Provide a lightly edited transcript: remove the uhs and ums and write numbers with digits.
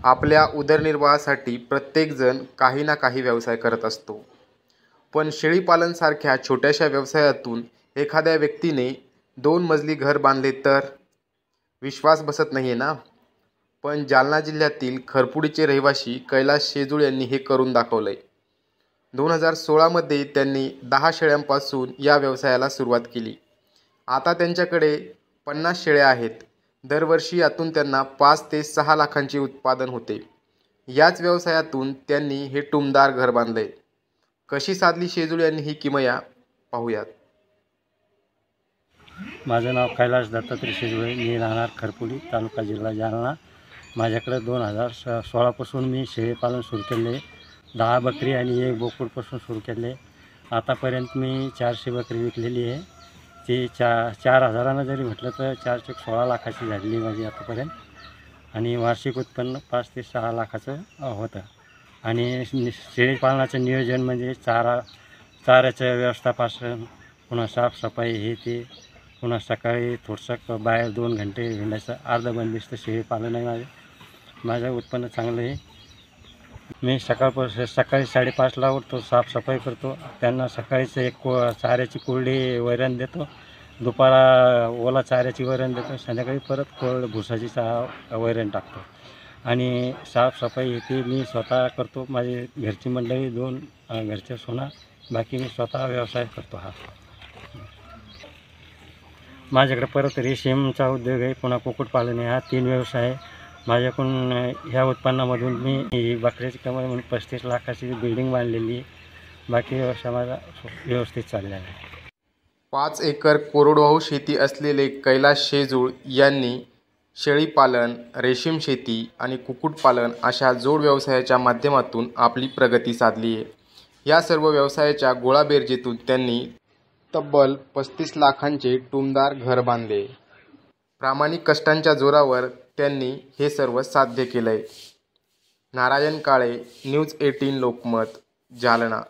आपल्या उदरनिर्वाहासाठी प्रत्येकजण काही ना काही व्यवसाय करत असतो. पण शेळीपालनसारख्या छोट्याशा व्यवसायातून एखाद्या व्यक्तीने 2 मजली घर बांधले तर विश्वास बसत नाहीये ना. पण जालना जिल्ह्यातील खरपुडीचे रहिवासी कैलास शेजुळ यांनी हे करून दाखवलंय. 2016 मध्ये त्यांनी 10 शेळ्यांपासून या व्यवसायाला सुरुवात केली. आता त्यांच्याकडे 50 शेळ्या आहेत. दरवर्षी यातून त्यांना 5 ते 6 लाखांचे उत्पादन होते. याच व्यवसायातून त्यांनी हे टुमदार घर बांधलंय. कशी साधली शेजुळ यांनी ही किमया पाहूयात. माझं नाव कैलास दत्तात्रय शेजुळे. मी राहणार खरपुडी, तालुका जिल्हा जालना. माझ्याकडे 2016पासून मी शेळीपालन सुरू केले. 10 बकरी आणि 1 बोकडपासून सुरू केले. आतापर्यंत मी 400 बकरी विकलेली आहे. ती 4,000 जरी म्हटलं तर 4 चोक 16 लाखाची झालेली माझी आतापर्यंत. आणि वार्षिक उत्पन्न 5 ते 6 लाखाचं होतं. आणि शेळीपालनाचं नियोजन म्हणजे चाऱ्याचं व्यवस्थापन, पुन्हा साफसफाई हे ते, पुन्हा सकाळी थोडंसं बाहेर 2 घंटे हिंडायचं. अर्ध बंदिस्त शेळीपालन आहे माझं उत्पन्न चांगलं आहे. मी सकाळी 5:30ला उठतो, साफसफाई करतो. त्यांना सकाळीच एक चाऱ्याची कोरडी वैरण देतो, दुपारा ओला चाऱ्याची वैरण देतो, संध्याकाळी परत भुसाची वैरण टाकतो. आणि साफसफाई हे ते मी स्वतः करतो. माझी घरची मंडळी 2 घरच्या सुना, बाकी मी स्वतः व्यवसाय करतो. हा माझ्याकडे परत रेशीमचा उद्योग आहे, पुन्हा कुक्कुटपालन आहे. हा 3 व्यवसाय आहे माझ्याकडून. ह्या उत्पन्नामधून मी बकऱ्याची कमाई म्हणून 35 लाखाची बिल्डिंग बांधलेली आहे. बाकी व्यवसाय माझा व्यवस्थित चाललेला आहे. 5 एकर कोरडवाहू शेती असलेले कैलास शेजुळ यांनी शेळीपालन, रेशीम शेती आणि कुक्कुटपालन अशा जोड व्यवसायाच्या माध्यमातून आपली प्रगती साधली आहे. या सर्व व्यवसायाच्या गोळाबेरजेतून त्यांनी तब्बल 35 लाखांचे टुमदार घर बांधले. प्रामाणिक कष्टांच्या जोरावर त्यांनी हे सर्व साध्य केलंय. नारायण काळे, न्यूज 18 लोकमत, जालना.